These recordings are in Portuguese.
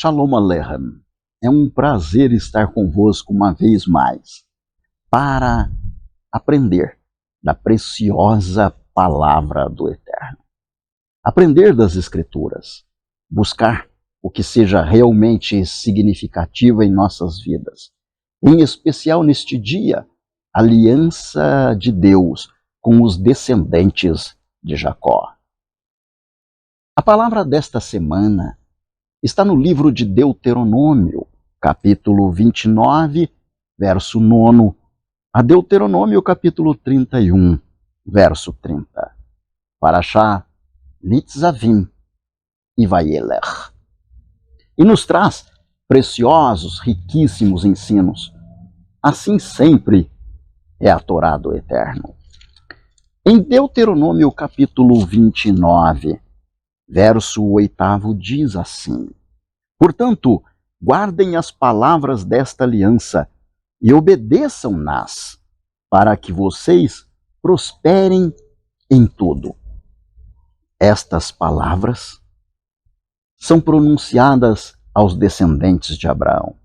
Shalom Aleichem. É um prazer estar convosco uma vez mais para aprender da preciosa palavra do Eterno. Aprender das Escrituras, buscar o que seja realmente significativo em nossas vidas. Em especial neste dia, a aliança de Deus com os descendentes de Jacó. A palavra desta semana está no livro de Deuteronômio, capítulo 29, verso 9, a Deuteronômio, capítulo 31, verso 30. Parashá Nitzavim e Vayelech. E nos traz preciosos, riquíssimos ensinos. Assim sempre é a Torá do Eterno. Em Deuteronômio, capítulo 29, verso 8 diz assim: Portanto, guardem as palavras desta aliança e obedeçam-nas, para que vocês prosperem em tudo. Estas palavras são pronunciadas aos descendentes de Abraão,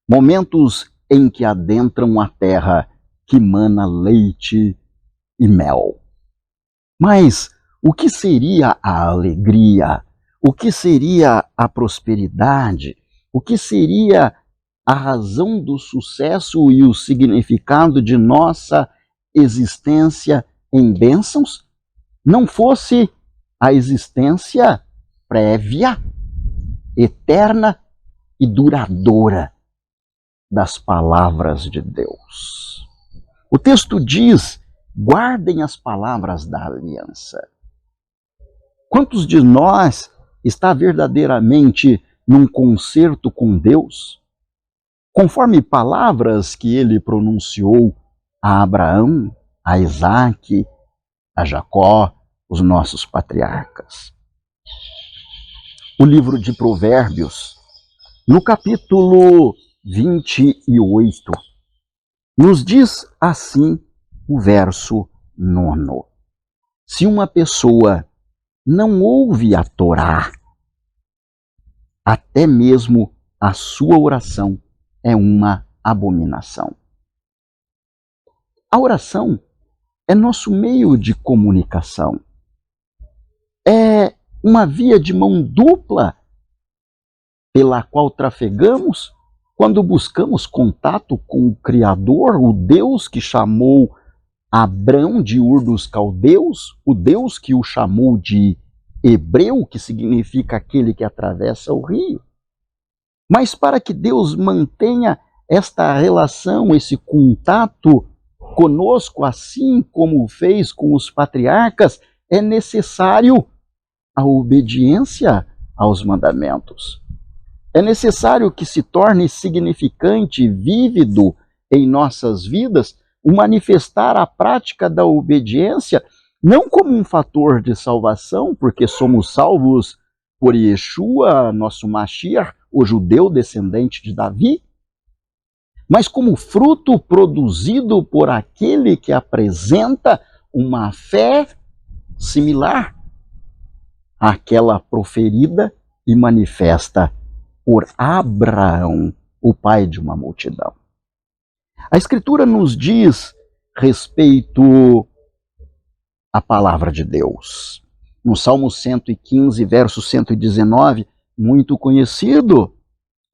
momentos em que adentram a terra que mana leite e mel. Mas o que seria a alegria? O que seria a prosperidade? O que seria a razão do sucesso e o significado de nossa existência em bênçãos? Não fosse a existência prévia, eterna e duradoura das palavras de Deus. O texto diz: guardem as palavras da aliança. Quantos de nós está verdadeiramente num concerto com Deus, conforme palavras que ele pronunciou a Abraão, a Isaque, a Jacó, os nossos patriarcas? O livro de Provérbios, no capítulo 28, nos diz assim o verso 9. Se uma pessoa não ouve a Torá, até mesmo a sua oração é uma abominação. A oração é nosso meio de comunicação. É uma via de mão dupla pela qual trafegamos quando buscamos contato com o Criador, o Deus que chamou Abrão de Ur dos Caldeus, o Deus que o chamou de Hebreu, que significa aquele que atravessa o rio. Mas para que Deus mantenha esta relação, esse contato conosco, assim como fez com os patriarcas, é necessário a obediência aos mandamentos. É necessário que se torne significante, vívido em nossas vidas, o manifestar a prática da obediência, não como um fator de salvação, porque somos salvos por Yeshua, nosso Mashiach, o judeu descendente de Davi, mas como fruto produzido por aquele que apresenta uma fé similar àquela proferida e manifesta por Abraão, o pai de uma multidão. A Escritura nos diz respeito à palavra de Deus. No Salmo 115, verso 119, muito conhecido: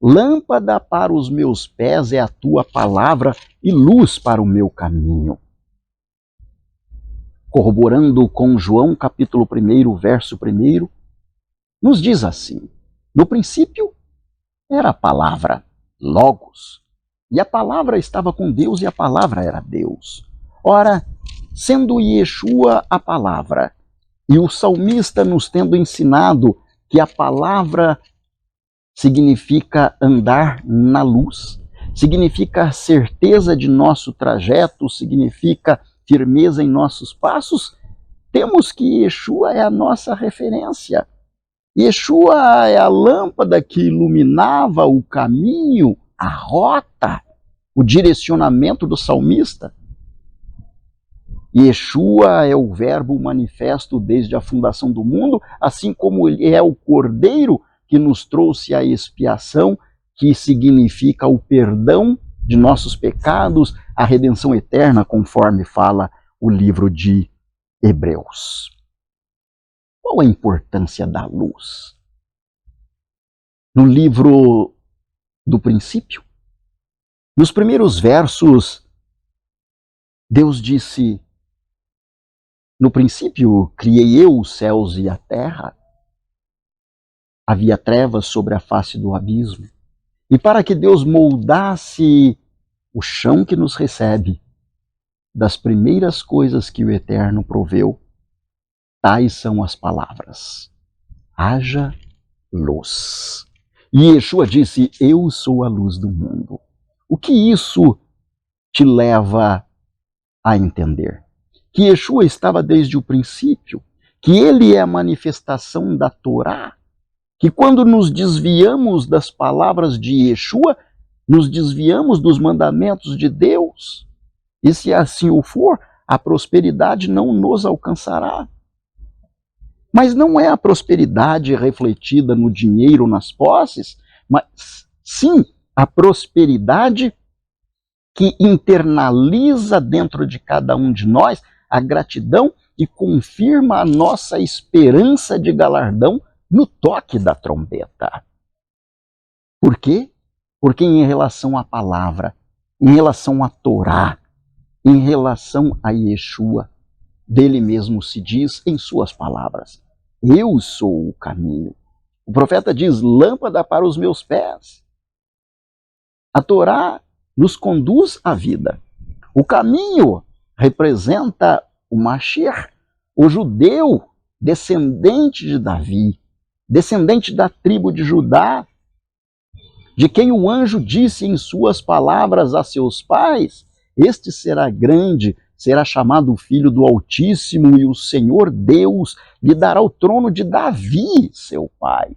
lâmpada para os meus pés é a tua palavra e luz para o meu caminho. Corroborando com João, capítulo 1, verso 1, nos diz assim: no princípio era a palavra, Logos, e a palavra estava com Deus e a palavra era Deus. Ora, sendo Yeshua a palavra, e o salmista nos tendo ensinado que a palavra significa andar na luz, significa certeza de nosso trajeto, significa firmeza em nossos passos, temos que Yeshua é a nossa referência. Yeshua é a lâmpada que iluminava o caminho, a rota, o direcionamento do salmista. Yeshua é o verbo manifesto desde a fundação do mundo, assim como ele é o cordeiro que nos trouxe a expiação, que significa o perdão de nossos pecados, a redenção eterna, conforme fala o livro de Hebreus. Qual a importância da luz? No livro do princípio, nos primeiros versos, Deus disse: no princípio criei eu os céus e a terra. Havia trevas sobre a face do abismo. E para que Deus moldasse o chão que nos recebe, das primeiras coisas que o Eterno proveu, tais são as palavras: haja luz. E Yeshua disse: eu sou a luz do mundo. O que isso te leva a entender? Que Yeshua estava desde o princípio, que ele é a manifestação da Torá, que quando nos desviamos das palavras de Yeshua, nos desviamos dos mandamentos de Deus. E se assim o for, a prosperidade não nos alcançará. Mas não é a prosperidade refletida no dinheiro, nas posses, mas sim a prosperidade que internaliza dentro de cada um de nós a gratidão e confirma a nossa esperança de galardão no toque da trombeta. Por quê? Porque em relação à palavra, em relação à Torá, em relação a Yeshua, dele mesmo se diz em suas palavras: eu sou o caminho. O profeta diz: lâmpada para os meus pés. A Torá nos conduz à vida. O caminho representa o Mashiach, o judeu descendente de Davi, descendente da tribo de Judá, de quem o anjo disse em suas palavras a seus pais: este será grande, será chamado Filho do Altíssimo, e o Senhor Deus lhe dará o trono de Davi, seu pai.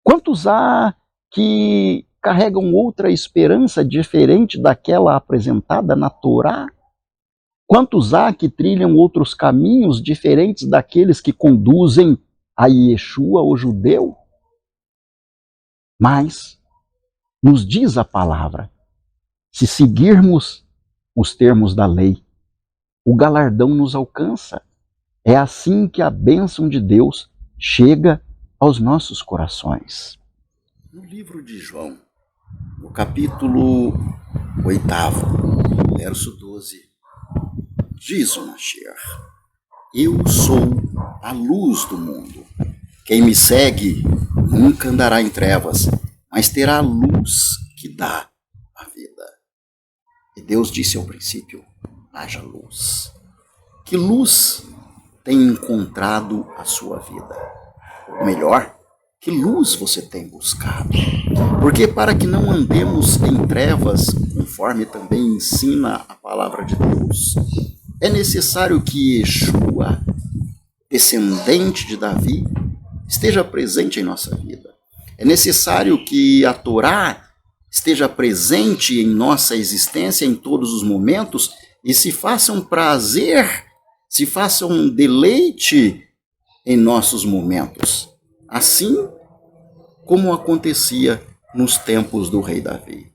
Quantos há que carregam outra esperança diferente daquela apresentada na Torá? Quantos há que trilham outros caminhos diferentes daqueles que conduzem a Yeshua, o judeu? Mas nos diz a palavra: se seguirmos os termos da lei, o galardão nos alcança. É assim que a bênção de Deus chega aos nossos corações. No livro de João, no capítulo 8, verso 12, diz o Mashiach: eu sou a luz do mundo. Quem me segue nunca andará em trevas, mas terá a luz que dá a vida. E Deus disse ao princípio: haja luz. Que luz tem encontrado a sua vida? Ou melhor, que luz você tem buscado? Porque para que não andemos em trevas, conforme também ensina a palavra de Deus, é necessário que Yeshua, descendente de Davi, esteja presente em nossa vida. É necessário que a Torá esteja presente em nossa existência em todos os momentos e se faça um prazer, se faça um deleite em nossos momentos. Assim como acontecia nos tempos do rei Davi.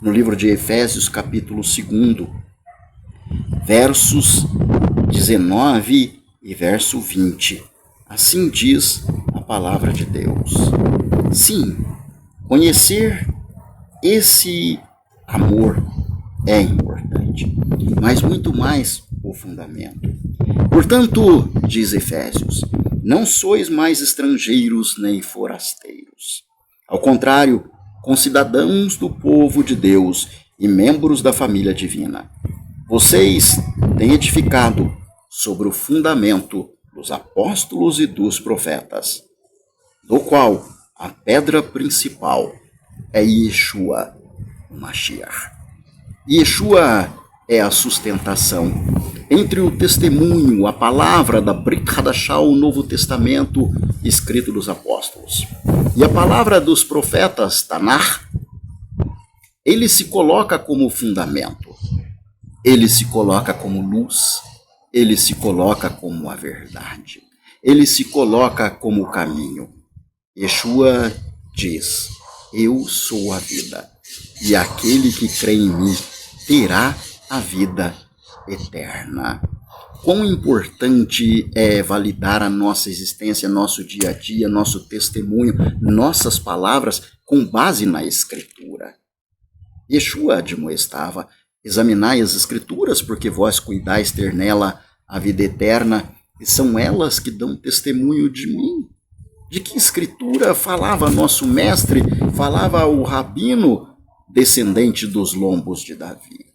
No livro de Efésios, capítulo 2, versos 19 e verso 20. Assim diz a palavra de Deus. Sim, conhecer esse amor é importante, mas muito mais o fundamento. Portanto, diz Efésios, não sois mais estrangeiros nem forasteiros. Ao contrário, concidadãos do povo de Deus e membros da família divina. Vocês têm edificado sobre o fundamento dos apóstolos e dos profetas, do qual a pedra principal é Yeshua, o Mashiach. Yeshua é a sustentação entre o testemunho, a palavra da Brit Hadashah, o Novo Testamento, escrito dos apóstolos, e a palavra dos profetas, Tanakh. Ele se coloca como fundamento, ele se coloca como luz, ele se coloca como a verdade, ele se coloca como o caminho. Yeshua diz: eu sou a vida, e aquele que crê em mim terá a vida eterna. Quão importante é validar a nossa existência, nosso dia a dia, nosso testemunho, nossas palavras com base na Escritura. Yeshua admoestava: examinai as Escrituras, porque vós cuidais ter nela a vida eterna, e são elas que dão testemunho de mim. De que Escritura falava nosso mestre, falava o rabino, descendente dos lombos de Davi?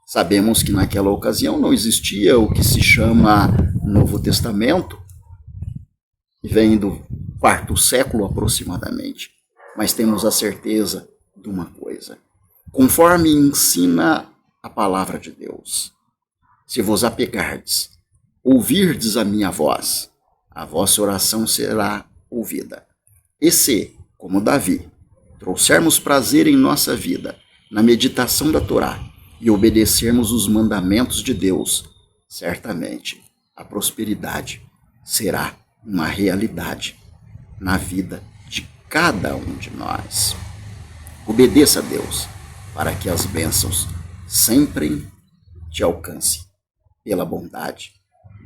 Sabemos que naquela ocasião não existia o que se chama Novo Testamento, vem do quarto século aproximadamente, mas temos a certeza de uma coisa: conforme ensina a palavra de Deus, se vos apegardes, ouvirdes a minha voz, a vossa oração será ouvida. E se, como Davi, trouxermos prazer em nossa vida na meditação da Torá e obedecermos os mandamentos de Deus, certamente a prosperidade será uma realidade na vida de cada um de nós. Obedeça a Deus para que as bênçãos sempre te alcancem pela bondade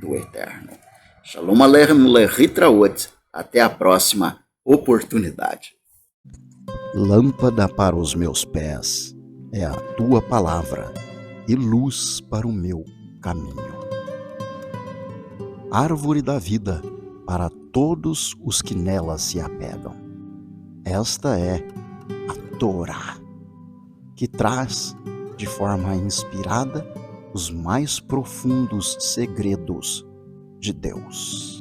do Eterno. Shalom Aleichem Lehitraot. Até a próxima oportunidade. Lâmpada para os meus pés é a tua palavra e luz para o meu caminho. Árvore da vida para todos os que nela se apegam. Esta é a Torá, que traz de forma inspirada os mais profundos segredos de Deus.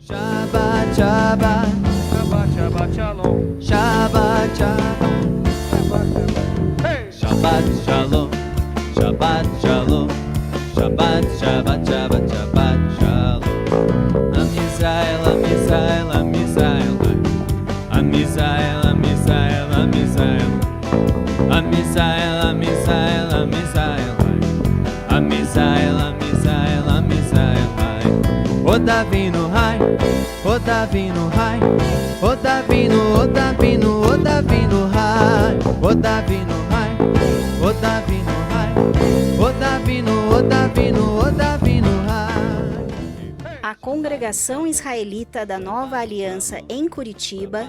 Shabbat, Shabbat, Shabbat, Shabbat, Shalom. Shabbat, Shabbat, Shabbat, Shalom. Shabbat, Shalom. Shabbat, Shabbat, Shabbat, Shabbat, Shalom. Am Yisrael, Am Yisrael, Am Yisrael. Am Yisrael, Am Yisrael, Am Yisrael. Am Yisrael, Am Yisrael, Am Yisrael. Am Yisrael, Am Yisrael, Am Yisrael. O Davino Hai, O Davino Hai, O Davino, O Davino, O Davino Hai, O Davino Hai, O Davino Hai, O Davino, O Davino, O Davino Hai. A Congregação Israelita da Nova Aliança em Curitiba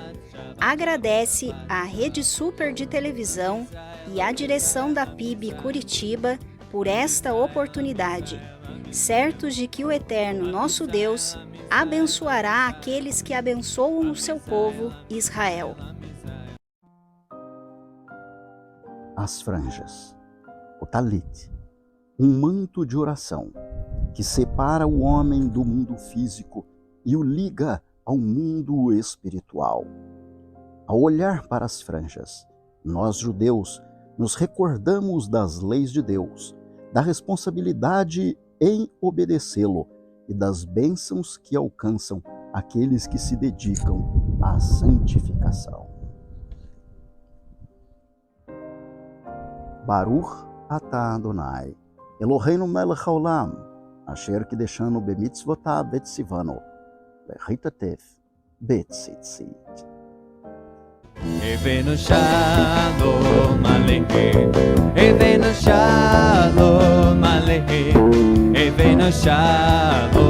agradece à Rede Super de Televisão e à direção da PIB Curitiba por esta oportunidade, certos de que o Eterno nosso Deus abençoará aqueles que abençoam o seu povo Israel. As franjas, o talit, um manto de oração que separa o homem do mundo físico e o liga ao mundo espiritual. Ao olhar para as franjas, nós judeus nos recordamos das leis de Deus, da responsabilidade em obedecê-lo e das bênçãos que alcançam aqueles que se dedicam à santificação. Baruch atah Adonai, Eloheinu melech haolam, asher kideshanu bemitzvotav vetzivanu, lechitatef betzitzit. Evenu Shalom Aleichem, Evenu Shalom Aleichem, Evenu Shalom